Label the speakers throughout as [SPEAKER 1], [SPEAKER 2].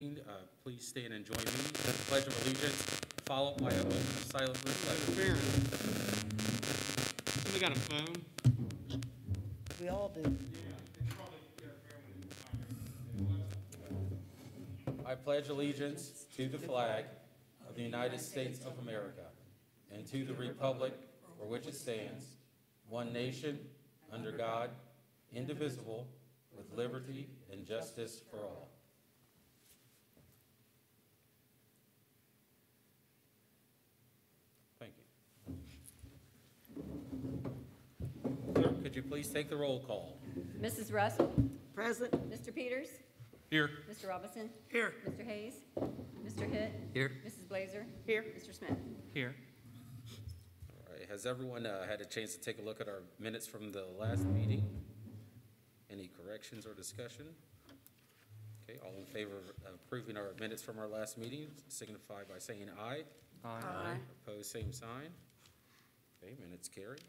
[SPEAKER 1] Please stand and join me in the Pledge of Allegiance, followed by a moment of silent reflection.
[SPEAKER 2] Somebody got a phone?
[SPEAKER 3] We all do.
[SPEAKER 1] I pledge allegiance to the flag of the United States of America and to the republic for which it stands, one nation, under God, indivisible, with liberty and justice for all. Thank you. Clerk, could you please take the roll call?
[SPEAKER 4] Mrs. Russell?
[SPEAKER 3] Present.
[SPEAKER 4] Mr. Peters?
[SPEAKER 2] Here.
[SPEAKER 4] Mr. Robinson?
[SPEAKER 3] Here.
[SPEAKER 4] Mr. Hayes? Mr. Hitt?
[SPEAKER 2] Here.
[SPEAKER 4] Mrs. Blazer?
[SPEAKER 3] Here.
[SPEAKER 4] Mr. Smith?
[SPEAKER 2] Here.
[SPEAKER 1] All right, has everyone had a chance to take a look at our minutes from the last meeting? Any corrections or discussion? Okay, all in favor of approving our minutes from our last meeting, signify by saying aye.
[SPEAKER 3] Aye.
[SPEAKER 1] Opposed, same sign. Okay, minutes carried.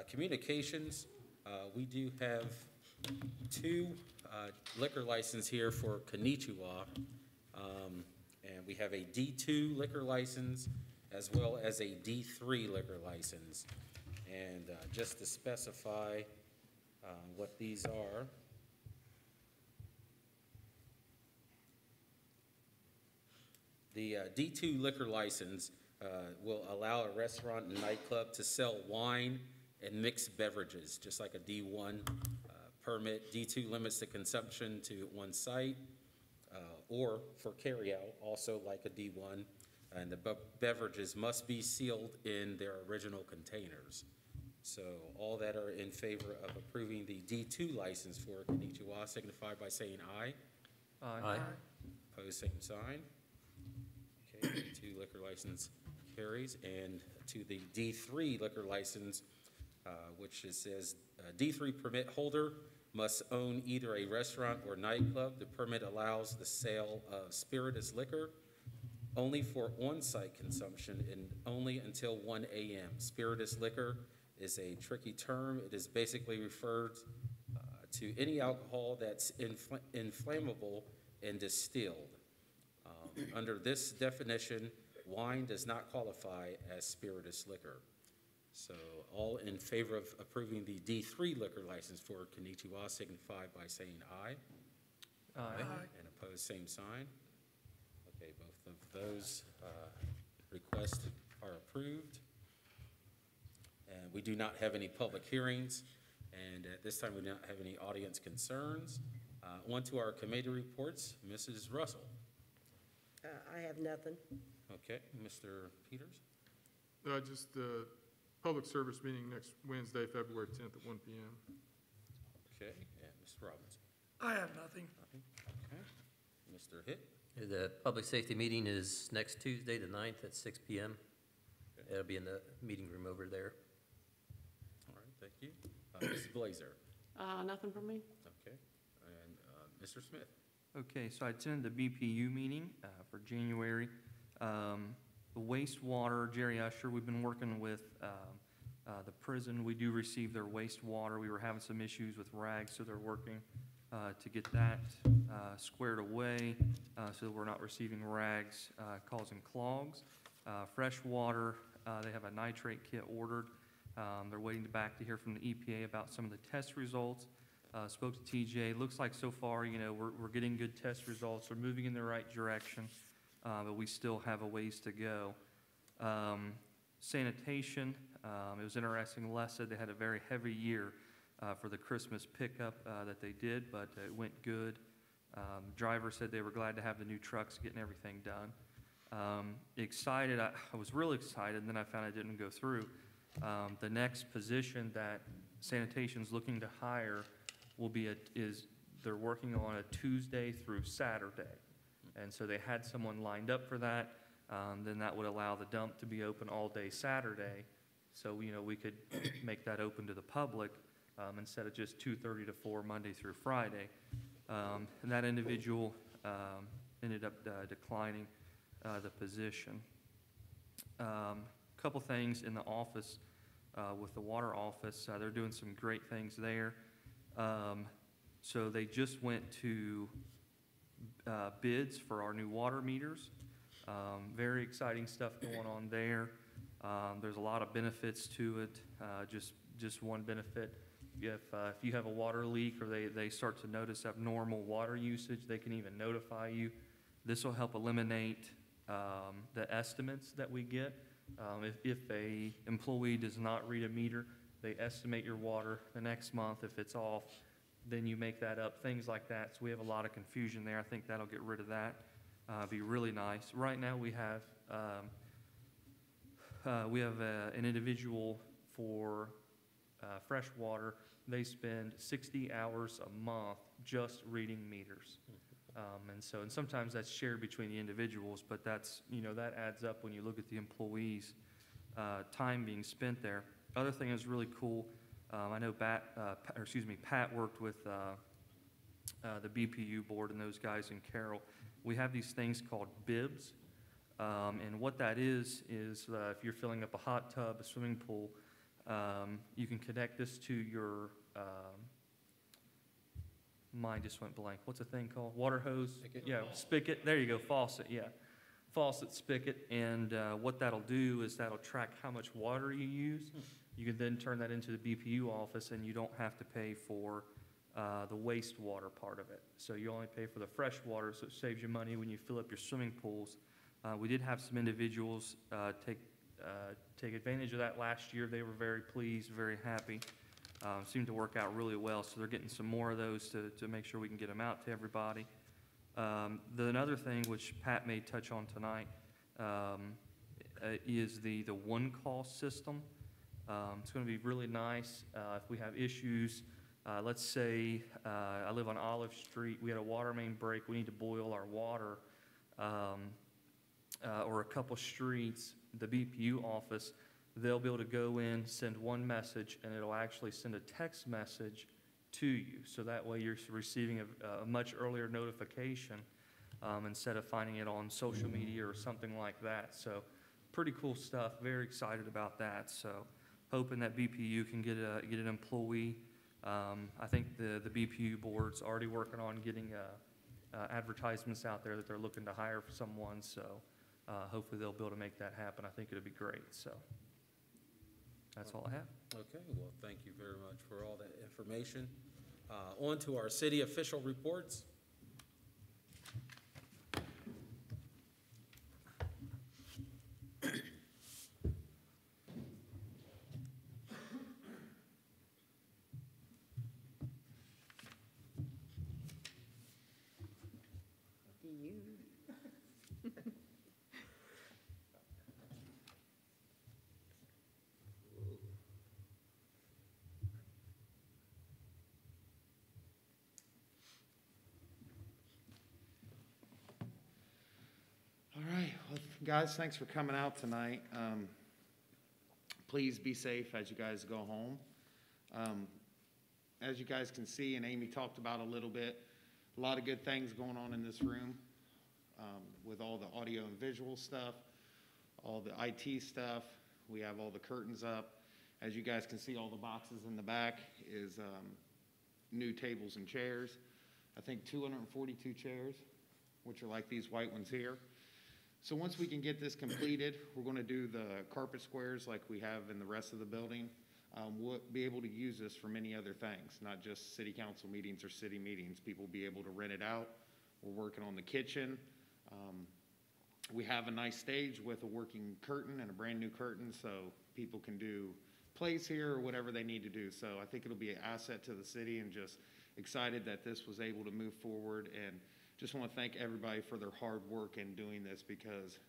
[SPEAKER 1] Communications, we do have two liquor licenses here for Konnichiwa. And we have a D2 liquor license as well as a D3 liquor license. And just to specify what these are, the D2 liquor license will allow a restaurant and nightclub to sell wine and mixed beverages, just like a D1 permit. D2 limits the consumption to one site, or for carryout, also like a D1, and the beverages must be sealed in their original containers. So all that are in favor of approving the D2 license for Konnichiwa signify by saying aye.
[SPEAKER 2] Aye.
[SPEAKER 1] Opposed, same sign. Okay, D2 liquor license carries. And to the D3 liquor license, which it says D3 permit holder must own either a restaurant or nightclub. The permit allows the sale of spirituous liquor only for on-site consumption and only until 1 a.m. Spirituous liquor is a tricky term. It is basically referred to any alcohol that's inflammable and distilled. Under this definition, wine does not qualify as spirituous liquor. So all in favor of approving the D3 liquor license for Konnichiwa signify by saying aye.
[SPEAKER 2] Aye.
[SPEAKER 1] And opposed, same sign. Okay, both of those requests are approved. And we do not have any public hearings, and at this time we do not have any audience concerns. On to our committee reports. Mrs. Russell.
[SPEAKER 3] I have nothing.
[SPEAKER 1] Okay, Mr. Peters.
[SPEAKER 5] Just the public service meeting next Wednesday, February 10th at 1 p.m.
[SPEAKER 1] Okay, and Mr. Robinson.
[SPEAKER 3] I have nothing.
[SPEAKER 1] Nothing. Okay, Mr. Hitt.
[SPEAKER 6] The public safety meeting is next Tuesday, the 9th at 6 p.m.
[SPEAKER 1] Okay.
[SPEAKER 6] It'll be in the meeting room over there.
[SPEAKER 1] All right, thank you. Mrs. Blazer.
[SPEAKER 3] Nothing from me.
[SPEAKER 1] Okay, and Mr. Smith.
[SPEAKER 2] Okay, so I attended the BPU meeting for January. The wastewater, Jerry Usher, we've been working with the prison. We do receive their wastewater. We were having some issues with rags, so they're working to get that squared away so that we're not receiving rags causing clogs. Fresh water, they have a nitrate kit ordered. They're waiting back to hear from the EPA about some of the test results. Spoke to TJ. Looks like so far, we're getting good test results. We're moving in the right direction, but we still have a ways to go. Sanitation, it was interesting. Les said they had a very heavy year for the Christmas pickup that they did, but it went good. Driver said they were glad to have the new trucks getting everything done. Excited, I was really excited, and then I found I didn't go through. The next position that sanitation's looking to hire will be they're working on a Tuesday through Saturday. And so they had someone lined up for that. Then that would allow the dump to be open all day Saturday. So, we could make that open to the public instead of just 2:30 to 4 Monday through Friday. And that individual ended up declining the position. Couple things in the office with the water office. They're doing some great things there. So they just went to bids for our new water meters. Very exciting stuff going on there. There's a lot of benefits to it. Just one benefit, if you have a water leak or they start to notice abnormal water usage, they can even notify you. This will help eliminate the estimates that we get. If a employee does not read a meter, they estimate your water the next month. If it's off, then you make that up, things like that. So we have a lot of confusion there. I think that'll get rid of that. Be really nice. Right now we have an individual for fresh water. They spend 60 hours a month just reading meters. And sometimes that's shared between the individuals, but that's, that adds up when you look at the employees' time being spent there. Other thing is really cool. I know Pat worked with the BPU board and those guys in Carroll. We have these things called bibs, and what that is if you're filling up a hot tub, a swimming pool, you can connect this to your mine just went blank. What's the thing called? Water hose?
[SPEAKER 1] Spigot?
[SPEAKER 2] Yeah, spigot. There you go, faucet, yeah. Faucet, spigot, and what that'll do is that'll track how much water you use. You can then turn that into the BPU office, and you don't have to pay for the wastewater part of it. So you only pay for the fresh water, so it saves you money when you fill up your swimming pools. We did have some individuals take advantage of that last year. They were very pleased, very happy. Seemed to work out really well, so they're getting some more of those to make sure we can get them out to everybody. Another thing which Pat may touch on tonight is the one-call system. It's going to be really nice if we have issues. Let's say I live on Olive Street. We had a water main break. We need to boil our water, or a couple streets. The BPU office, they'll be able to go in, send one message, and it'll actually send a text message to you. So that way you're receiving a much earlier notification instead of finding it on social media or something like that. So pretty cool stuff. Very excited about that. So hoping that BPU can get an employee. I think the BPU board's already working on getting advertisements out there that they're looking to hire for someone. So hopefully they'll be able to make that happen. I think it'll be great. So that's all I have.
[SPEAKER 1] Okay, well, thank you very much for all that information. On to our city official reports.
[SPEAKER 7] All right, well, guys, thanks for coming out tonight. Please be safe as you guys go home. As you guys can see, and Amy talked about a little bit, a lot of good things going on in this room with all the audio and visual stuff, all the IT stuff. We have all the curtains up. As you guys can see, all the boxes in the back is new tables and chairs. I think 242 chairs, which are like these white ones here. So once we can get this completed, we're going to do the carpet squares like we have in the rest of the building. We'll be able to use this for many other things, not just city council meetings or city meetings. People will be able to rent it out. We're working on the kitchen. We have a nice stage with a working curtain and a brand new curtain, so people can do plays here or whatever they need to do. So I think it'll be an asset to the city, and just excited that this was able to move forward. And just want to thank everybody for their hard work in doing this, because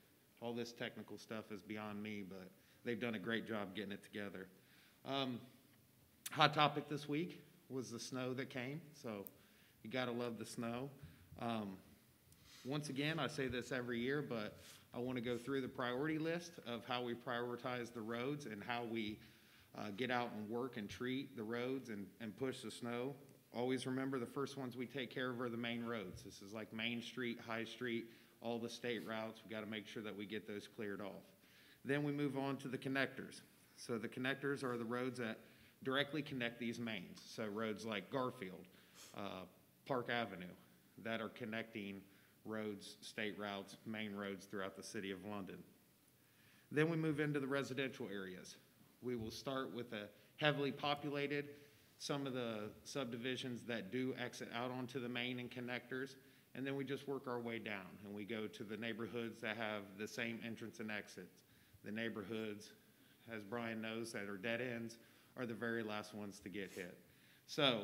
[SPEAKER 7] all this technical stuff is beyond me, but they've done a great job getting it together. Hot topic this week was the snow that came, so you got to love the snow. Once again, I say this every year, but I want to go through the priority list of how we prioritize the roads and how we get out and work and treat the roads and push the snow. Always remember, the first ones we take care of are the main roads. This is like Main Street, High Street, all the state routes. We got to make sure that we get those cleared off. Then we move on to the connectors. So the connectors are the roads that directly connect these mains. So roads like Garfield, Park Avenue, that are connecting roads, state routes, main roads throughout the city of London. Then we move into the residential areas. We will start with a heavily populated, some of the subdivisions that do exit out onto the main and connectors, and then we just work our way down, and we go to the neighborhoods that have the same entrance and exits. The neighborhoods, as Brian knows, that are dead ends are the very last ones to get hit. So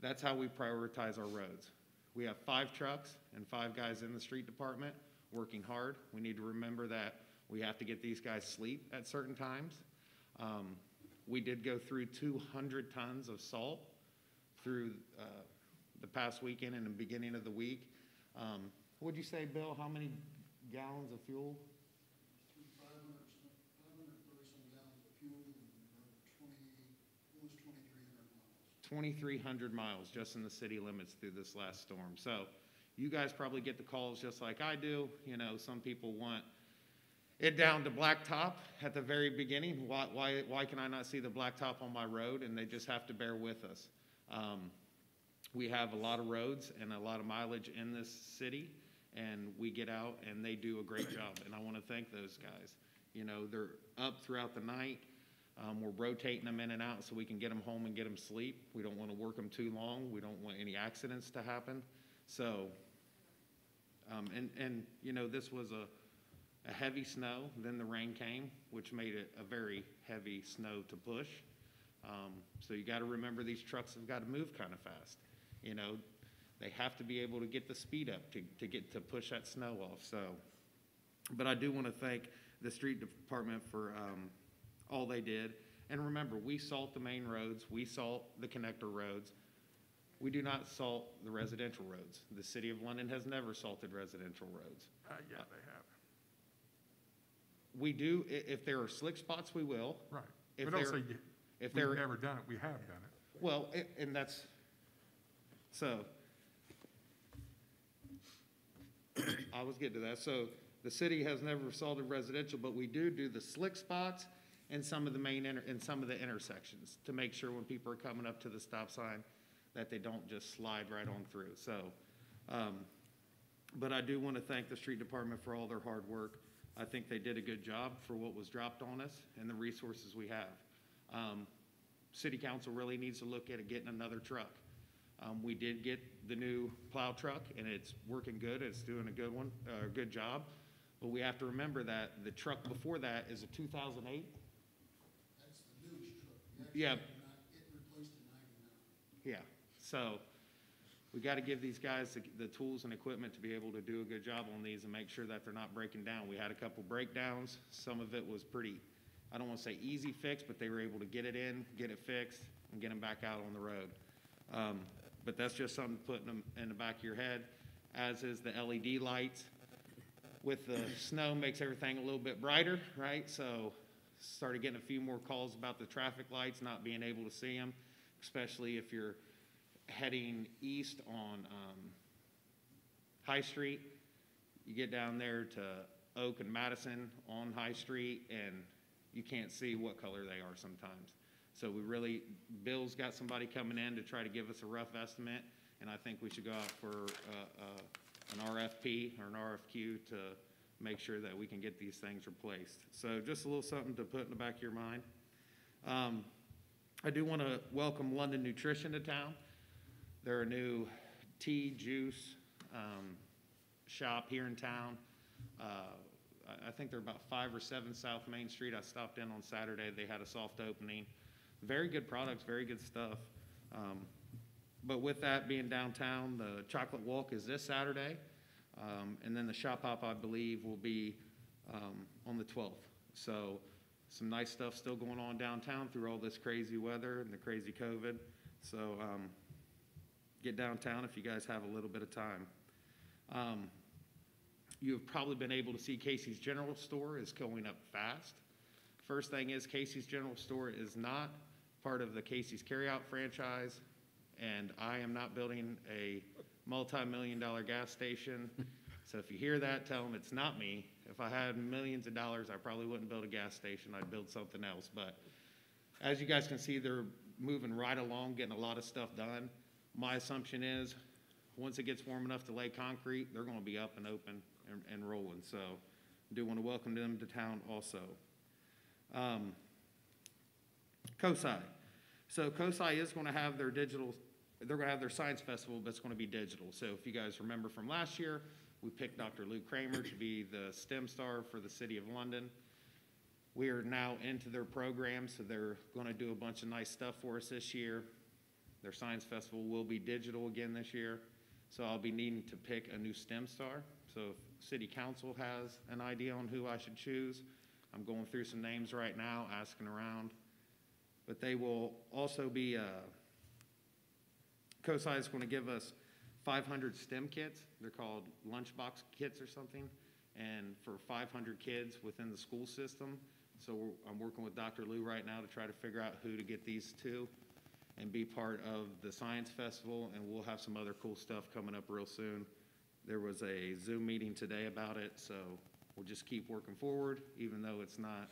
[SPEAKER 7] that's how we prioritize our roads. We have 5 trucks and 5 guys in the street department working hard. We need to remember that we have to get these guys sleep at certain times. We did go through 200 tons of salt through the past weekend and the beginning of the week. What'd you say, Bill? How many gallons of fuel?
[SPEAKER 8] 530-some gallons of fuel and almost 2,300 miles.
[SPEAKER 7] 2,300 miles just in the city limits through this last storm. So you guys probably get the calls just like I do. You know, some people want it down to blacktop at the very beginning. Why can I not see the blacktop on my road? And they just have to bear with us. We have a lot of roads and a lot of mileage in this city, and we get out and they do a great job. And I want to thank those guys. You know, they're up throughout the night. We're rotating them in and out so we can get them home and get them sleep. We don't want to work them too long. We don't want any accidents to happen. So, and you know, this was a heavy snow, then the rain came, which made it a very heavy snow to push. So you got to remember these trucks have got to move kind of fast. You know, they have to be able to get the speed up to push that snow off. So, but I do want to thank the street department for all they did. And remember, we salt the main roads, we salt the connector roads. We do not salt the residential roads. The city of London has never salted residential roads.
[SPEAKER 5] Yeah, they have.
[SPEAKER 7] We do, if there are slick spots, we will.
[SPEAKER 5] Right.
[SPEAKER 7] If
[SPEAKER 5] But don't
[SPEAKER 7] there-
[SPEAKER 5] say
[SPEAKER 7] If
[SPEAKER 5] we've
[SPEAKER 7] there,
[SPEAKER 5] never done it, we have done it.
[SPEAKER 7] well, and that's, so, I was getting to that. So the city has never salted residential, but we do the slick spots and some of the main, and some of the intersections to make sure when people are coming up to the stop sign that they don't just slide right on through. So, but I do want to thank the street department for all their hard work. I think they did a good job for what was dropped on us and the resources we have. City council really needs to look at getting another truck. We did get the new plow truck and it's working good. It's doing a good one, a good job. But we have to remember that the truck before that is a 2008.
[SPEAKER 8] That's the newest truck. We actually
[SPEAKER 7] Yeah.
[SPEAKER 8] had it replaced in 99.
[SPEAKER 7] Yeah, so we got to give these guys the tools and equipment to be able to do a good job on these and make sure that they're not breaking down. We had a couple breakdowns. Some of it was pretty, I don't want to say easy fix, but they were able to get it in, get it fixed, and get them back out on the road. But that's just something putting them in the back of your head, as is the LED lights. With the snow makes everything a little bit brighter, right? So started getting a few more calls about the traffic lights, not being able to see them, especially if you're heading east on High Street. You get down there to Oak and Madison on High Street, and you can't see what color they are sometimes. So Bill's got somebody coming in to try to give us a rough estimate, and I think we should go out for an RFP or an RFQ to make sure that we can get these things replaced. So just a little something to put in the back of your mind. I do want to welcome London Nutrition to town. They're a new tea, juice shop here in town. I think they're about 5 or 7 South Main Street. I stopped in on Saturday. They had a soft opening. Very good products, very good stuff. But with that being downtown, the Chocolate Walk is this Saturday. And then the Shop Hop, I believe, will be on the 12th. So some nice stuff still going on downtown through all this crazy weather and the crazy COVID. So get downtown if you guys have a little bit of time. You've probably been able to see Casey's General Store is going up fast. First thing is Casey's General Store is not part of the Casey's Carryout franchise, and I am not building a multi-million-dollar gas station. So if you hear that, tell them it's not me. If I had millions of dollars, I probably wouldn't build a gas station. I'd build something else. But as you guys can see, they're moving right along, getting a lot of stuff done. My assumption is once it gets warm enough to lay concrete, they're gonna be up and open and rolling, so do want to welcome them to town also. COSI. So COSI is gonna have their they're gonna have their science festival, but it's gonna be digital. So if you guys remember from last year, we picked Dr. Lou Kramer to be the STEM star for the City of London. We are now into their program, so they're gonna do a bunch of nice stuff for us this year. Their science festival will be digital again this year, so I'll be needing to pick a new STEM star. So if City Council has an idea on who I should choose, I'm going through some names right now, asking around. But they will also be, COSI is gonna give us 500 STEM kits. They're called lunchbox kits or something, and for 500 kids within the school system. So I'm working with Dr. Lou right now to try to figure out who to get these to and be part of the science festival, and we'll have some other cool stuff coming up real soon. There was a Zoom meeting today about it, so we'll just keep working forward, even though it's not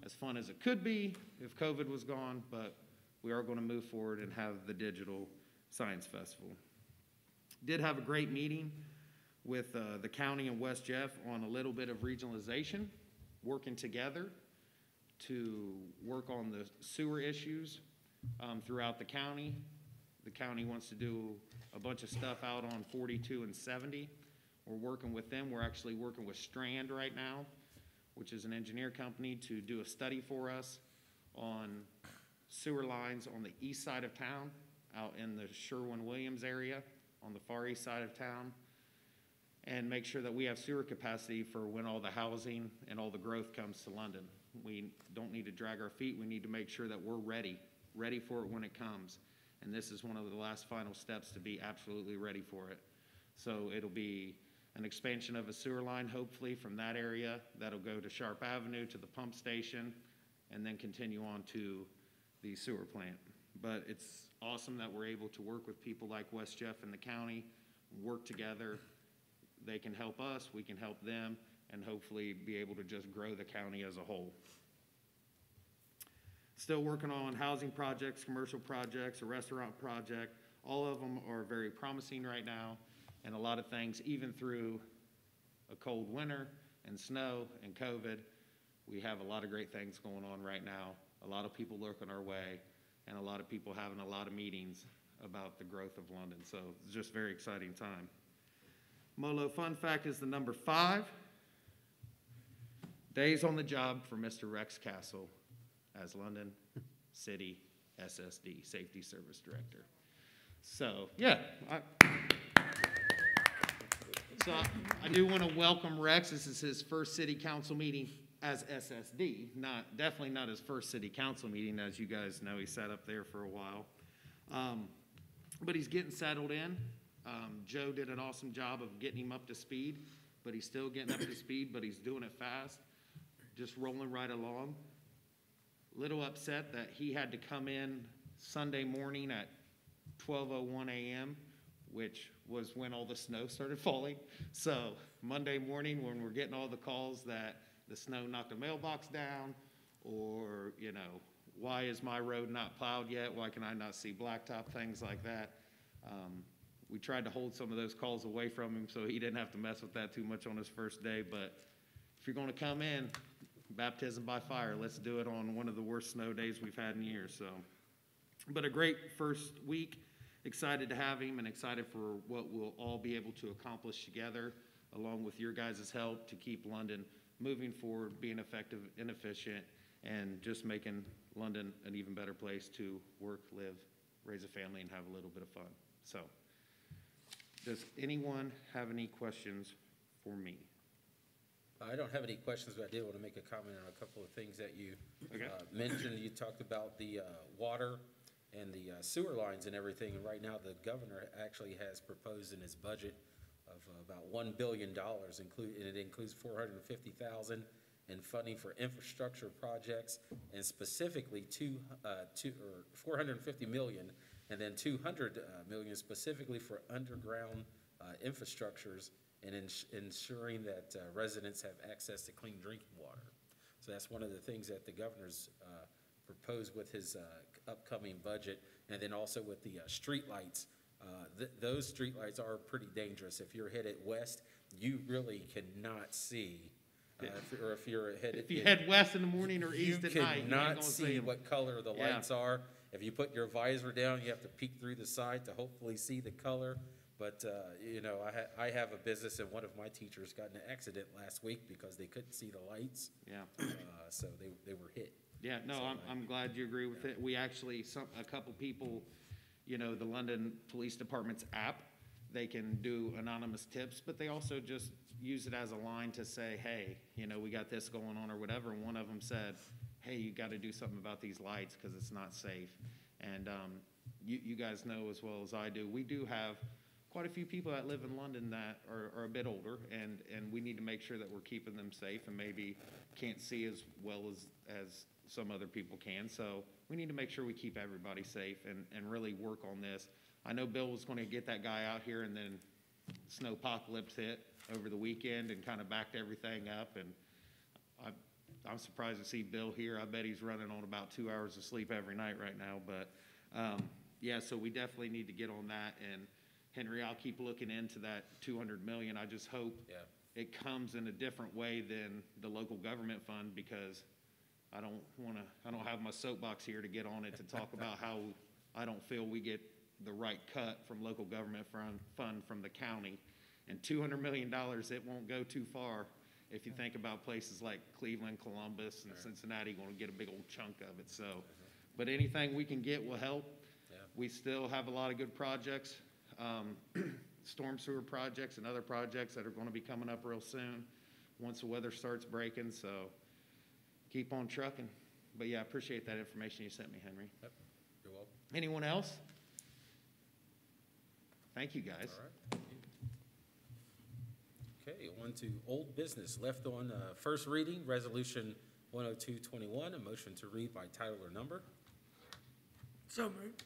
[SPEAKER 7] as fun as it could be if COVID was gone, but we are gonna move forward and have the digital science festival. Did have a great meeting with the county and West Jeff on a little bit of regionalization, working together to work on the sewer issues throughout the county. The county wants to do a bunch of stuff out on 42 and 70. We're working with them. We're actually working with Strand right now, which is an engineer company, to do a study for us on sewer lines on the east side of town, out in the Sherwin-Williams area, on the far east side of town, and make sure that we have sewer capacity for when all the housing and all the growth comes to London. We don't need to drag our feet. We need to make sure that we're ready for it when it comes. And this is one of the last final steps to be absolutely ready for it. So it'll be an expansion of a sewer line, hopefully, from that area. That'll go to Sharp Avenue, to the pump station, and then continue on to the sewer plant. But it's awesome that we're able to work with people like West Jeff and the county, work together. They can help us, we can help them, and hopefully be able to just grow the county as a whole. Still working on housing projects, commercial projects, a restaurant project. All of them are very promising right now, and a lot of things, even through a cold winter and snow and COVID, we have a lot of great things going on right now. A lot of people looking our way, and a lot of people having a lot of meetings about the growth of London. So it's just a very exciting time. Molo fun fact is the number 5. Days on the job for Mr. Rex Castle as London City SSD, Safety Service Director. So, yeah. I do want to welcome Rex. This is his first city council meeting as SSD. Definitely not his first city council meeting. As you guys know, he sat up there for a while. But he's getting settled in. Joe did an awesome job of getting him up to speed, but he's still getting up to speed, but he's doing it fast, just rolling right along. Little upset that he had to come in Sunday morning at 12:01 a.m., which was when all the snow started falling. So Monday morning, when we're getting all the calls that the snow knocked a mailbox down, or, you know, why is my road not plowed yet? Why can I not see blacktop? Things like that. We tried to hold some of those calls away from him so he didn't have to mess with that too much on his first day. But if you're going to come in, baptism by fire, let's do it on one of the worst snow days we've had in years. So, but a great first week. Excited to have him and excited for what we'll all be able to accomplish together, along with your guys' help, to keep London moving forward, being effective and efficient, and just making London an even better place to work, live, raise a family, and have a little bit of fun. So, does anyone have any questions for me?
[SPEAKER 1] I don't have any questions, but I did want to make a comment on a couple of things that you mentioned. You talked about the water and the sewer lines and everything, and right now the governor actually has proposed in his budget of about $1 billion, and it includes $450,000 in funding for infrastructure projects, and specifically $450 million, and then $200 million specifically for underground infrastructures and ensuring that residents have access to clean drinking water. So that's one of the things that the governor's proposed with his upcoming budget, and then also with the street lights. Those streetlights are pretty dangerous. If you're headed west, you really cannot see, or if you're headed.
[SPEAKER 7] If you head west in the morning or east at night,
[SPEAKER 1] You
[SPEAKER 7] you ain't
[SPEAKER 1] cannot
[SPEAKER 7] gonna
[SPEAKER 1] see
[SPEAKER 7] see 'em.
[SPEAKER 1] what color the
[SPEAKER 7] Yeah.
[SPEAKER 1] lights are. If you put your visor down, you have to peek through the side to hopefully see the color. But, you know, I have a business, and one of my teachers got in an accident last week because they couldn't see the lights,
[SPEAKER 7] Yeah.
[SPEAKER 1] so they were hit.
[SPEAKER 7] Yeah, no, I'm glad you agree with it. We actually, a couple people, you know, the London Police Department's app, they can do anonymous tips, but they also just use it as a line to say, hey, you know, we got this going on or whatever. And one of them said, hey, you got to do something about these lights because it's not safe. And you guys know as well as I do, we do have quite a few people that live in London that are a bit older, and we need to make sure that we're keeping them safe and maybe can't see as well as some other people can. So we need to make sure we keep everybody safe and really work on this. I know Bill was going to get that guy out here, and then snowpocalypse hit over the weekend and kind of backed everything up. And I'm surprised to see Bill here. I bet he's running on about 2 hours of sleep every night right now. But yeah, so we definitely need to get on that. And Henry, I'll keep looking into that 200 million. I just hope it comes in a different way than the local government fund, because I don't have my soapbox here to get on it to talk about how I don't feel we get the right cut from local government fund from the county. And $200 million, it won't go too far if you think about places like Cleveland, Columbus, and Cincinnati going to get a big old chunk of it. So, but anything we can get will help. We still have a lot of good projects, storm sewer projects and other projects that are going to be coming up real soon once the weather starts breaking. So keep on trucking. But yeah, I appreciate that information you sent me, Henry.
[SPEAKER 1] Yep, you're welcome.
[SPEAKER 7] Anyone else? Thank you, guys.
[SPEAKER 1] All right. Okay, on to old business. Left on first reading, Resolution 10221, a motion to read by title or number.
[SPEAKER 3] So moved.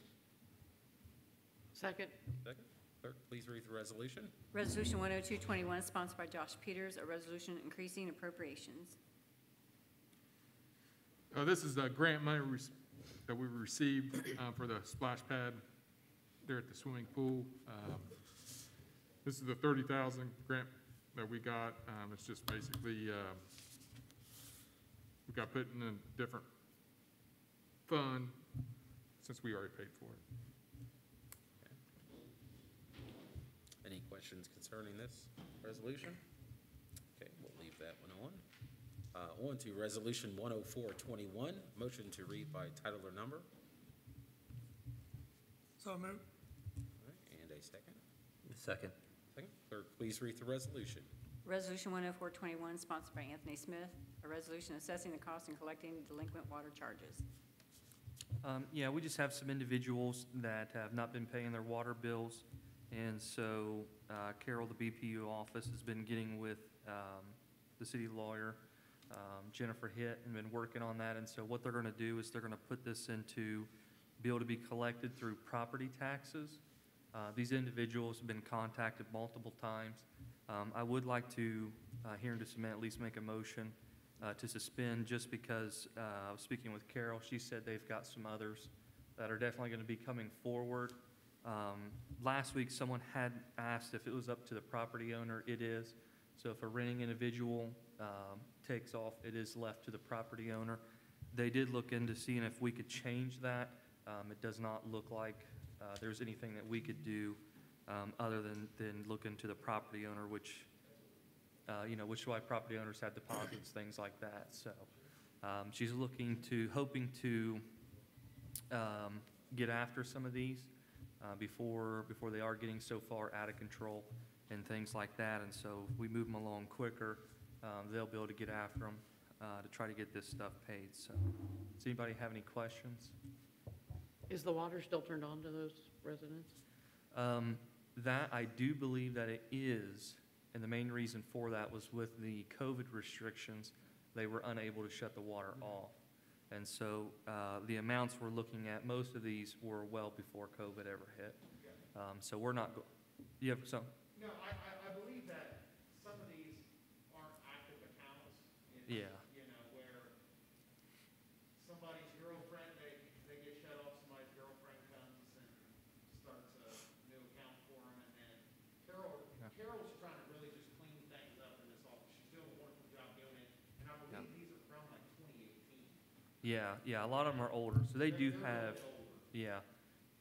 [SPEAKER 3] Second.
[SPEAKER 1] Second. Clerk, please read the resolution.
[SPEAKER 4] Resolution 10221, sponsored by Josh Peters, a resolution increasing appropriations.
[SPEAKER 5] This is the grant money that we received for the splash pad there at the swimming pool. This is the 30,000 grant that we got. It's just basically, we got put in a different fund since we already paid for it.
[SPEAKER 1] Any questions concerning this resolution? Okay, we'll leave that one on. On to Resolution 10421, motion to read by title or number.
[SPEAKER 3] So moved.
[SPEAKER 1] All right, and a second.
[SPEAKER 6] Second.
[SPEAKER 1] Second. Clerk, please read the resolution.
[SPEAKER 4] Resolution 10421, sponsored by Anthony Smith, a resolution assessing the cost and collecting delinquent water charges.
[SPEAKER 2] Yeah, we just have some individuals that have not been paying their water bills, and so Carol, the BPU office, has been getting with the city lawyer, Jennifer Hitt, and been working on that. And so what they're going to do is they're going to put this into be able to be collected through property taxes. These individuals have been contacted multiple times. I would like to, here in just a minute, at least make a motion to suspend, just because I was speaking with Carol. She said they've got some others that are definitely going to be coming forward. Last week, someone had asked if it was up to the property owner. It is. So if a renting individual takes off, it is left to the property owner. They did look into seeing if we could change that. It does not look like there's anything that we could do other than look into the property owner, which is why property owners have deposits, things like that. So she's hoping to get after some of these before they are getting so far out of control and things like that. And so if we move them along quicker, they'll be able to get after them to try to get this stuff paid. So does anybody have any questions?
[SPEAKER 3] Is the water still turned on to those residents?
[SPEAKER 2] That I do believe that it is, and the main reason for that was with the COVID restrictions, they were unable to shut the water off. And so the amounts we're looking at, most of these were well before COVID ever hit. So we're not, you have some?
[SPEAKER 7] No, I believe that some of these aren't active accounts.
[SPEAKER 2] Yeah.
[SPEAKER 7] You know, where somebody's girlfriend, they get shut off, somebody's girlfriend comes and starts a new account.
[SPEAKER 2] Yeah, yeah, a lot of them are older, so they do have, yeah,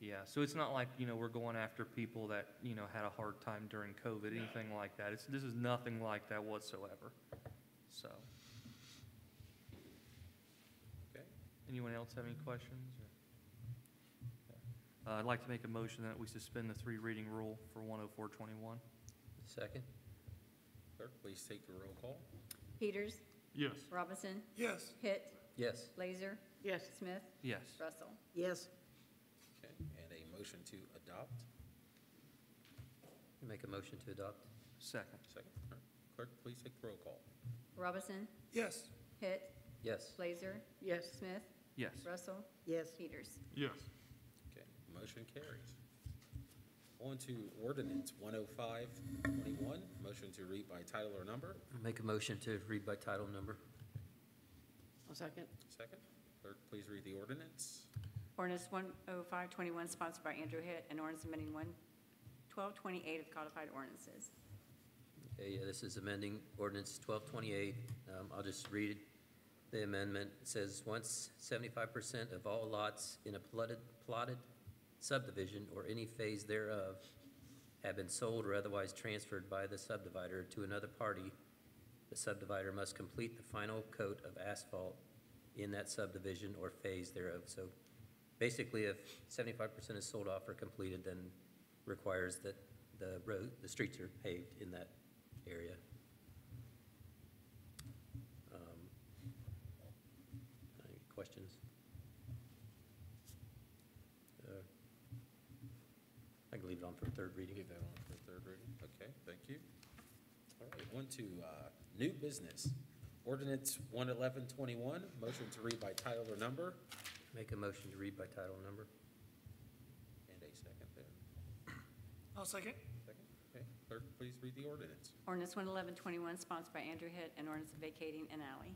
[SPEAKER 2] yeah. So it's not like, we're going after people that, had a hard time during COVID, anything like that. This is nothing like that whatsoever, so.
[SPEAKER 1] Okay.
[SPEAKER 2] Anyone else have any questions? I'd like to make a motion that we suspend the 3 reading rule for 10421.
[SPEAKER 6] Second?
[SPEAKER 1] Clerk, please take the roll call.
[SPEAKER 4] Peters,
[SPEAKER 5] Yes.
[SPEAKER 4] Robinson,
[SPEAKER 8] Yes.
[SPEAKER 4] Hitt,
[SPEAKER 6] Yes.
[SPEAKER 4] Laser,
[SPEAKER 3] Yes.
[SPEAKER 4] Smith,
[SPEAKER 2] Yes.
[SPEAKER 4] Russell.
[SPEAKER 3] Yes.
[SPEAKER 1] Okay, and a motion to adopt.
[SPEAKER 6] Make a motion to adopt?
[SPEAKER 2] Second.
[SPEAKER 1] Second. All right. Clerk, please take the roll call.
[SPEAKER 4] Robinson,
[SPEAKER 8] Yes.
[SPEAKER 4] Hitt,
[SPEAKER 6] Yes.
[SPEAKER 4] Laser,
[SPEAKER 3] Yes.
[SPEAKER 4] Smith,
[SPEAKER 2] Yes.
[SPEAKER 4] Russell,
[SPEAKER 3] Yes.
[SPEAKER 4] Peters.
[SPEAKER 5] Yes.
[SPEAKER 1] Okay, motion carries. On to ordinance 10521, motion to read by title or number.
[SPEAKER 6] Make a motion to read by title number?
[SPEAKER 3] I'll second.
[SPEAKER 1] Second. Clerk, please read the ordinance.
[SPEAKER 4] Ordinance 10521, sponsored by Andrew Hitt, and ordinance amending 1228 of the codified ordinances.
[SPEAKER 6] Okay, yeah, this is amending ordinance 1228. I'll just read the amendment. It says, once 75% of all lots in a plotted subdivision or any phase thereof have been sold or otherwise transferred by the subdivider to another party, the subdivider must complete the final coat of asphalt in that subdivision or phase thereof. So basically, if 75% is sold off or completed, then requires that the streets are paved in that area. Any questions? I can leave it on for third reading.
[SPEAKER 1] Leave that on for third reading. Okay, thank you. All right, on to new business. Ordinance 11121, motion to read by title or number.
[SPEAKER 6] Make a motion to read by title number.
[SPEAKER 1] And a second there.
[SPEAKER 8] I'll second.
[SPEAKER 1] Second. Okay, clerk, please read the ordinance.
[SPEAKER 4] Ordinance 11121, sponsored by Andrew Hitt, and ordinance vacating an alley.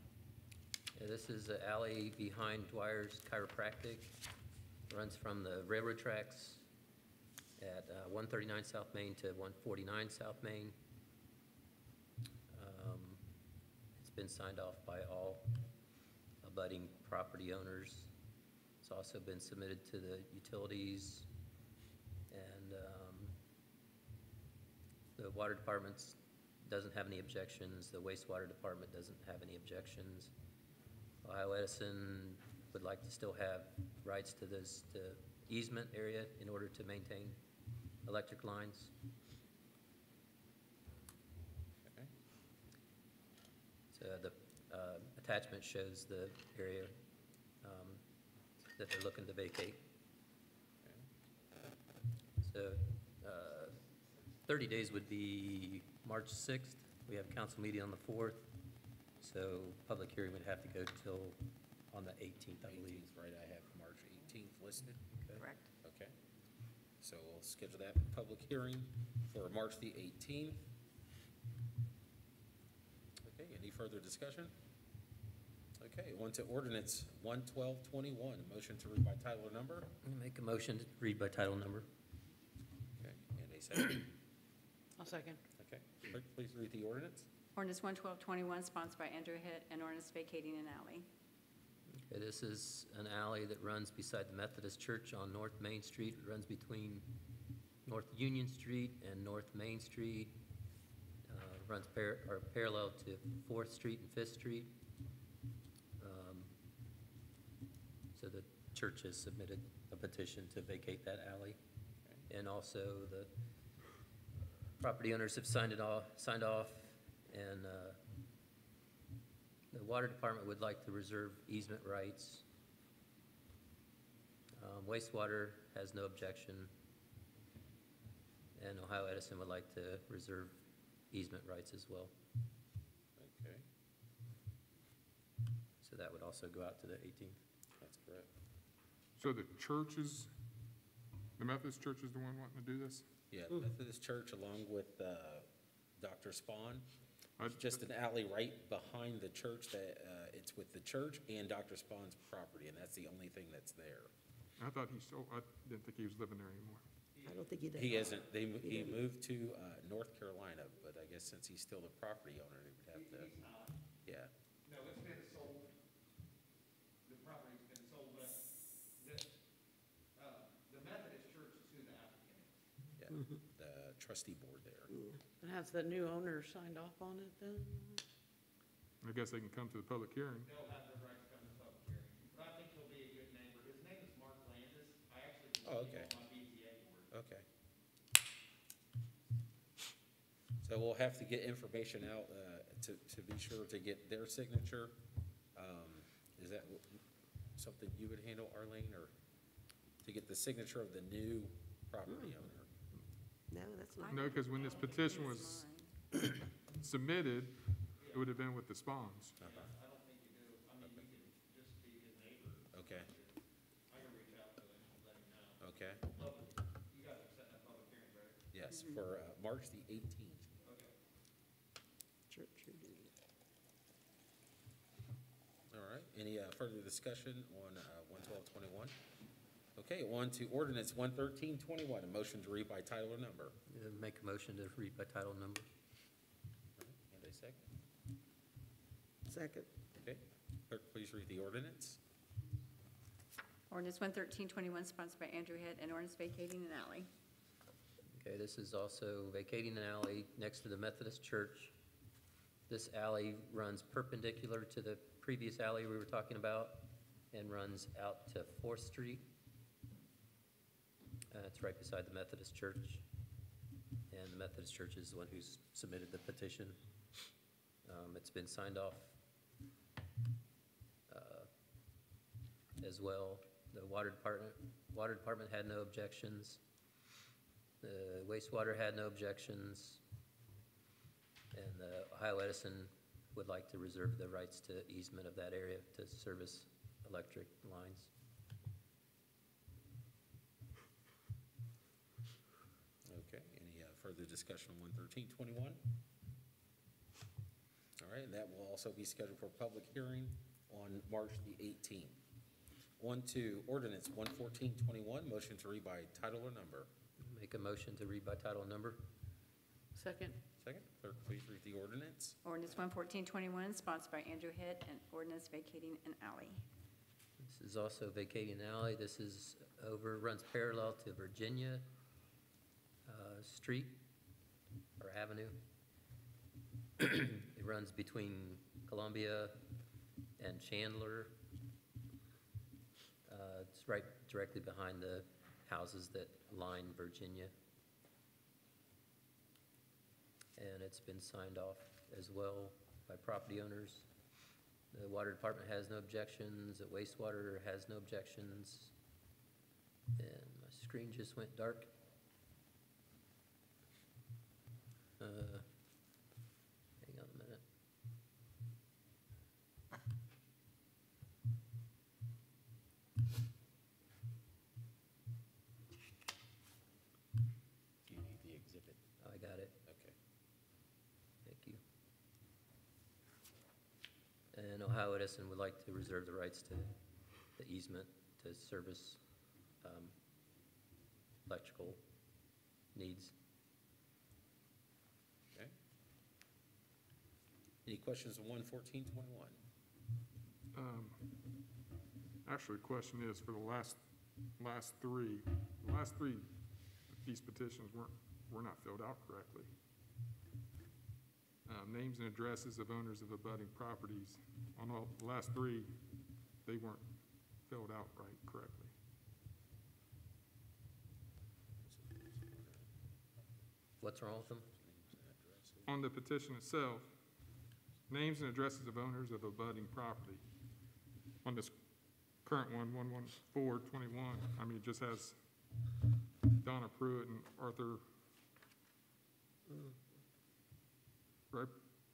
[SPEAKER 6] Yeah, this is the alley behind Dwyer's Chiropractic. Runs from the railroad tracks at 139 South Main to 149 South Main. It's been signed off by all abutting property owners. It's also been submitted to the utilities, and the water department doesn't have any objections. The wastewater department doesn't have any objections. Ohio Edison would like to still have rights to this easement area in order to maintain electric lines.
[SPEAKER 1] Okay.
[SPEAKER 6] So the attachment shows the area that they're looking to vacate. So 30 days would be March 6th. We have council meeting on the 4th. So public hearing would have to go till on the 18th, I believe.
[SPEAKER 1] 18th, right, I have March 18th listed.
[SPEAKER 4] Correct.
[SPEAKER 1] Okay. So we'll schedule that public hearing for March the 18th. Okay, any further discussion? Okay, on to ordinance 11221, motion to read by title or number.
[SPEAKER 6] Make a motion to read by title number.
[SPEAKER 1] Okay, and a second.
[SPEAKER 3] I'll second.
[SPEAKER 1] Okay, clerk, please read the ordinance.
[SPEAKER 4] Ordinance 11221, sponsored by Andrew Hitt, and ordinance vacating an alley.
[SPEAKER 6] Okay, this is an alley that runs beside the Methodist Church on North Main Street. It runs between North Union Street and North Main Street. Runs parallel to 4th Street and 5th Street. So the church has submitted a petition to vacate that alley. And also the property owners have signed off, and the water department would like to reserve easement rights. Wastewater has no objection, and Ohio Edison would like to reserve easement rights as well.
[SPEAKER 1] Okay,
[SPEAKER 6] So that would also go out to the 18th.
[SPEAKER 1] that's correct.
[SPEAKER 5] So the churches, the Methodist Church is the one wanting to do this?
[SPEAKER 1] Yeah, Methodist Church along with Dr. Spawn.
[SPEAKER 5] I-
[SPEAKER 1] It's just an alley right behind the church that, it's with the church and Dr. Spawn's property, and that's the only thing that's there.
[SPEAKER 5] I thought he sold, I didn't think he was living there anymore.
[SPEAKER 3] I don't think he did.
[SPEAKER 1] He hasn't, he moved to North Carolina, but I guess since he's still the property owner, he would have to. Yeah,
[SPEAKER 9] No, it's been sold. The property
[SPEAKER 1] the trustee board there.
[SPEAKER 3] And has the new owner signed off on it then?
[SPEAKER 5] I guess they can come to the public hearing.
[SPEAKER 9] They'll have the right to come to public hearing, but I think he'll be a good neighbor. His name is Mark Landis. I actually
[SPEAKER 1] Oh,
[SPEAKER 9] believe
[SPEAKER 1] okay.
[SPEAKER 9] he's on my BZA board.
[SPEAKER 1] Okay. So we'll have to get information out to be sure to get their signature. Is that something you would handle, Arlene, or to get the signature of the new property owner?
[SPEAKER 10] No, that's not.
[SPEAKER 5] No, because when this petition was submitted, it would have been with the Spawns.
[SPEAKER 9] I don't think you do. I mean, you can just be his neighbor.
[SPEAKER 1] Okay,
[SPEAKER 9] I can reach out to him and let him know.
[SPEAKER 1] okay,
[SPEAKER 9] You guys are setting up public hearings, right?
[SPEAKER 1] yes, for March the 18th.
[SPEAKER 9] Okay.
[SPEAKER 10] Church or do-
[SPEAKER 1] All right, any further discussion on 11221? Okay, on to ordinance 11321, a motion to read by title or number.
[SPEAKER 6] Make a motion to read by title number.
[SPEAKER 1] All right, and a second.
[SPEAKER 10] Second.
[SPEAKER 1] Okay, clerk, please read the ordinance.
[SPEAKER 4] Ordinance 11321, sponsored by Andrew Head, an ordinance vacating an alley.
[SPEAKER 6] Okay, this is also vacating an alley next to the Methodist Church. This alley runs perpendicular to the previous alley we were talking about and runs out to 4th Street. It's right beside the Methodist Church. And the Methodist Church is the one who's submitted the petition. It's been signed off as well. The water department had no objections. The wastewater had no objections. And Ohio Edison would like to reserve the rights to easement of that area to service electric lines.
[SPEAKER 1] Okay, any further discussion on 11321? All right, and that will also be scheduled for public hearing on March the 18th. On to ordinance 11421, motion to read by title or number.
[SPEAKER 6] Make a motion to read by title and number.
[SPEAKER 3] Second?
[SPEAKER 1] Second, clerk, please read the ordinance.
[SPEAKER 4] Ordinance 11421, sponsored by Andrew Head, an ordinance vacating an alley.
[SPEAKER 6] This is also vacating an alley. This is runs parallel to Virginia Street or Avenue. It runs between Columbia and Chandler. It's right directly behind the houses that line Virginia. And it's been signed off as well by property owners. The water department has no objections, the wastewater has no objections. And my screen just went dark. Hang on a minute.
[SPEAKER 1] Do you need the exhibit?
[SPEAKER 6] I got it,
[SPEAKER 1] Okay.
[SPEAKER 6] thank you. And Ohio Edison would like to reserve the rights to the easement to service electrical needs.
[SPEAKER 1] Okay. Any questions on 11421?
[SPEAKER 5] Actually, the question is for the last three, these petitions were not filled out correctly. Names and addresses of owners of abutting properties, on all, the last three, they weren't filled out correctly.
[SPEAKER 6] What's wrong with them?
[SPEAKER 5] On the petition itself, names and addresses of owners of abutting property. On this current one, 11421, I mean, it just has Donna Pruitt and Arthur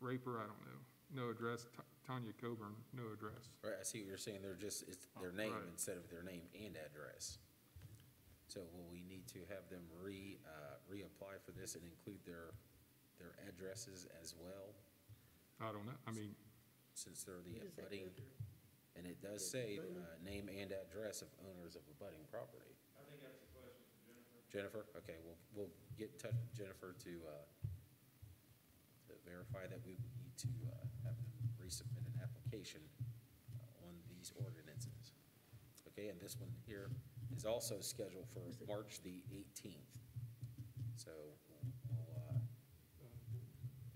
[SPEAKER 5] Raper, I don't know. No address. Tanya Coburn, no address.
[SPEAKER 1] Right, I see what you're saying, it's their name
[SPEAKER 5] Right.
[SPEAKER 1] instead of their name and address. So will we need to have them reapply for this and include their addresses as well,
[SPEAKER 5] I don't know. I mean,
[SPEAKER 1] since they're the
[SPEAKER 10] What does that
[SPEAKER 1] abutting?
[SPEAKER 10] go through?
[SPEAKER 1] And it does say, name and address of owners of abutting property.
[SPEAKER 9] I think that's a question for Jennifer.
[SPEAKER 1] Jennifer, okay, we'll get in touch with Jennifer to verify that we would need to have them resubmit an application on these ordinances. Okay, and this one here is also scheduled for March the 18th. So we'll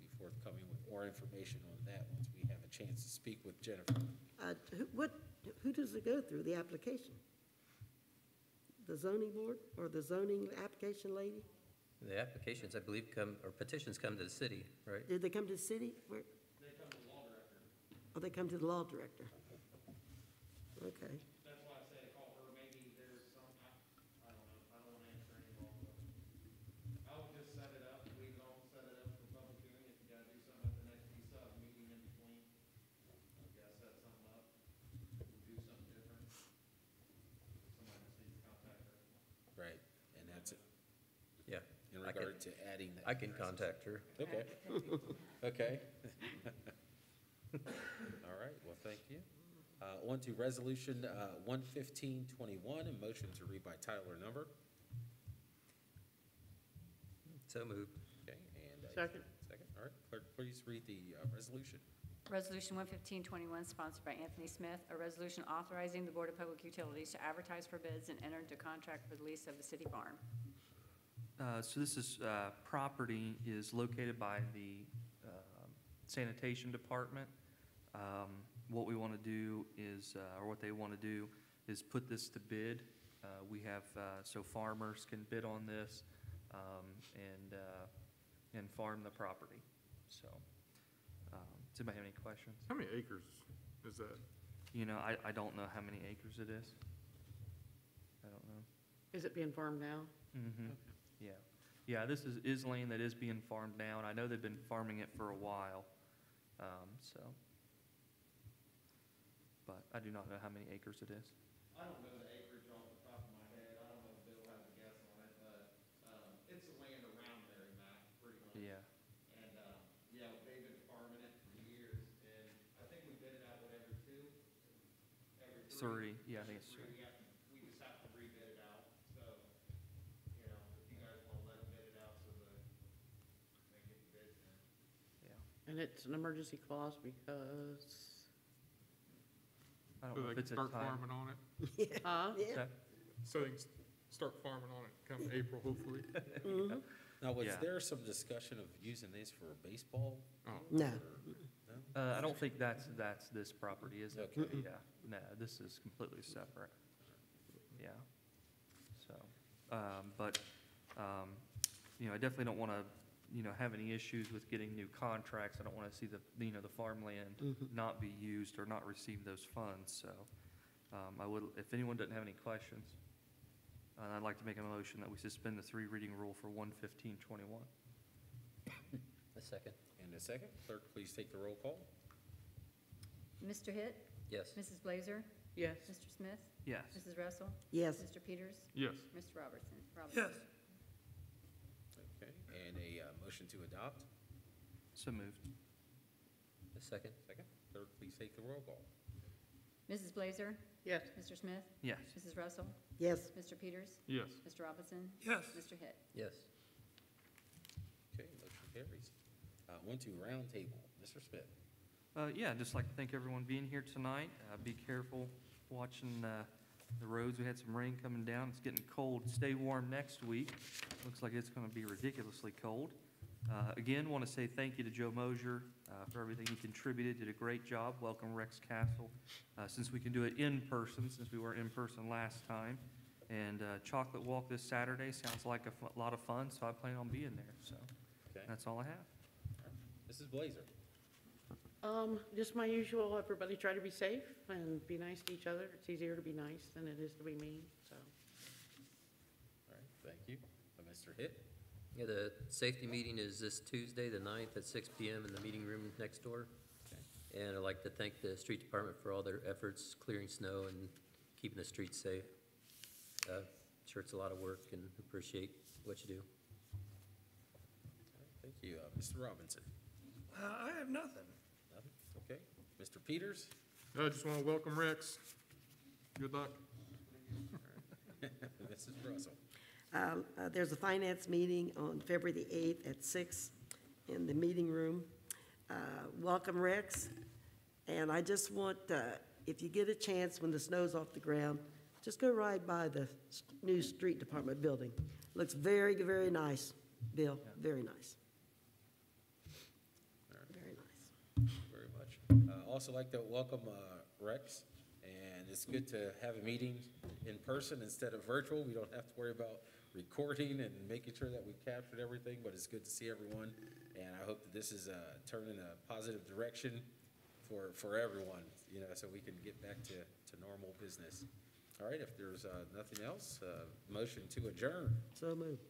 [SPEAKER 1] be forthcoming with more information on that once we have a chance to speak with Jennifer.
[SPEAKER 10] Who does it go through, the application? The zoning board or the zoning application lady?
[SPEAKER 6] The applications, I believe, or petitions come to the city, right?
[SPEAKER 10] Did they come to the city? Where?
[SPEAKER 9] They come to the law director.
[SPEAKER 10] Oh, they come to the law director? Okay.
[SPEAKER 9] That's why I say call her, maybe there's some, I don't know, I don't wanna answer any wrong questions. I would just set it up, we can all set it up for public hearing, if you gotta do something at the next sub meeting in between. You gotta set something up, do something different. Somebody just needs to contact her.
[SPEAKER 1] Right, and that's it,
[SPEAKER 6] Yeah.
[SPEAKER 1] in
[SPEAKER 6] I can-
[SPEAKER 1] regard to adding that.
[SPEAKER 6] I can contact her.
[SPEAKER 1] Okay, okay. All right, well, thank you. On to Resolution 11521, a motion to read by title or number.
[SPEAKER 6] So moved.
[SPEAKER 1] Okay, and.
[SPEAKER 3] Second.
[SPEAKER 1] Second, all right. Clerk, please read the resolution.
[SPEAKER 4] Resolution 11521, sponsored by Anthony Smith, a resolution authorizing the Board of Public Utilities to advertise for bids and enter into contract for the lease of the city barn.
[SPEAKER 2] So this is, property is located by the sanitation department. What we want to do is, or what they want to do is put this to bid. We have, so farmers can bid on this and farm the property. So, does anybody have any questions?
[SPEAKER 5] How many acres is that?
[SPEAKER 2] You know, I don't know how many acres it is. I don't know.
[SPEAKER 3] Is it being farmed now?
[SPEAKER 2] Mm-hmm, yeah. Yeah, this is land that is being farmed now, and I know they've been farming it for a while, so. But I do not know how many acres it is.
[SPEAKER 9] I don't know the acreage off the top of my head, I don't know if Bill has a guess on it, but, it's the land around Mary Mac, pretty much.
[SPEAKER 2] Yeah,
[SPEAKER 9] And, yeah, they've been farming it for years, and I think we bid it out, what, every two? Every three?
[SPEAKER 2] yeah, I think it's
[SPEAKER 9] Three,
[SPEAKER 2] three.
[SPEAKER 9] we just have to rebid it out, so, you know, if you guys wanna let them bid it out so that they get the bids in.
[SPEAKER 2] Yeah.
[SPEAKER 3] And it's an emergency clause because,
[SPEAKER 2] I don't
[SPEAKER 5] So
[SPEAKER 2] know
[SPEAKER 5] they
[SPEAKER 2] if
[SPEAKER 5] can
[SPEAKER 2] it's a
[SPEAKER 5] start
[SPEAKER 2] time.
[SPEAKER 5] farming on it?
[SPEAKER 10] Yeah.
[SPEAKER 2] Okay.
[SPEAKER 5] So they can start farming on it come April, hopefully?
[SPEAKER 1] Now, was
[SPEAKER 2] Yeah.
[SPEAKER 1] there some discussion of using these for a baseball?
[SPEAKER 5] Oh,
[SPEAKER 10] No.
[SPEAKER 1] No?
[SPEAKER 2] I don't think that's this property, is it?
[SPEAKER 1] Okay.
[SPEAKER 2] Yeah, no, this is completely separate. Yeah. So, you know, I definitely don't want to, you know, have any issues with getting new contracts. I don't want to see the, you know, the farmland not be used or not receive those funds, so. I would, if anyone doesn't have any questions, I'd like to make a motion that we suspend the 3 reading rule for 11521.
[SPEAKER 6] A second.
[SPEAKER 1] And a second, clerk, please take the roll call.
[SPEAKER 4] Mr. Hitt?
[SPEAKER 6] Yes.
[SPEAKER 4] Mrs. Blazer?
[SPEAKER 3] yes.
[SPEAKER 4] Mr. Smith?
[SPEAKER 2] Yes.
[SPEAKER 4] Mrs. Russell?
[SPEAKER 10] Yes.
[SPEAKER 4] Mr. Peters?
[SPEAKER 5] yes.
[SPEAKER 4] Mr. Robertson?
[SPEAKER 1] Okay, and a motion to adopt.
[SPEAKER 2] So moved.
[SPEAKER 6] A second.
[SPEAKER 1] Second, clerk, please take the roll call.
[SPEAKER 4] Mrs. Blazer?
[SPEAKER 3] Yes.
[SPEAKER 4] Mr. Smith?
[SPEAKER 2] Yes.
[SPEAKER 4] Mrs. Russell?
[SPEAKER 10] Yes.
[SPEAKER 4] Mr. Peters?
[SPEAKER 5] Yes.
[SPEAKER 4] Mr. Robinson?
[SPEAKER 5] Yes.
[SPEAKER 4] Mr. Hitt?
[SPEAKER 6] Yes.
[SPEAKER 1] Okay, motion carries. On to roundtable. Mr. Smith.
[SPEAKER 2] Yeah, I'd just like to thank everyone being here tonight. Be careful watching the roads. We had some rain coming down. It's getting cold. Stay warm next week. Looks like it's going to be ridiculously cold. Again, want to say thank you to Joe Mosier for everything he contributed. Did a great job. Welcome Rex Castle. Since we can do it in person, since we weren't in person last time. And Chocolate Walk this Saturday sounds like a lot of fun, so I plan on being there. So
[SPEAKER 1] Okay.
[SPEAKER 2] that's all I have.
[SPEAKER 1] Mrs. Blazer.
[SPEAKER 3] Just my usual, everybody try to be safe and be nice to each other. It's easier to be nice than it is to be mean, so.
[SPEAKER 1] All right, thank you. Mr. Hitt.
[SPEAKER 6] Yeah, the safety meeting is this Tuesday, the 9th at 6 PM in the meeting room next door.
[SPEAKER 1] Okay.
[SPEAKER 6] And I'd like to thank the street department for all their efforts clearing snow and keeping the streets safe. Sure, it's a lot of work and appreciate what you do.
[SPEAKER 1] All right, thank you. Mr. Robinson.
[SPEAKER 11] I have nothing.
[SPEAKER 1] Nothing? Okay. Mr. Peters.
[SPEAKER 5] I just want to welcome Rex. Good luck.
[SPEAKER 1] Mrs. Russell.
[SPEAKER 10] There's a finance meeting on February the 8th at 6 in the meeting room. Welcome, Rex. And I just want, if you get a chance when the snow's off the ground, just go ride by the new street department building. Looks very, very nice. Bill, very nice. Very nice.
[SPEAKER 1] Very much. Also like to welcome Rex, and it's good to have a meeting in person instead of virtual. We don't have to worry about recording and making sure that we captured everything, but it's good to see everyone. And I hope that this is turning a positive direction for everyone, you know, so we can get back to normal business. All right, if there's nothing else, motion to adjourn.
[SPEAKER 10] So moved.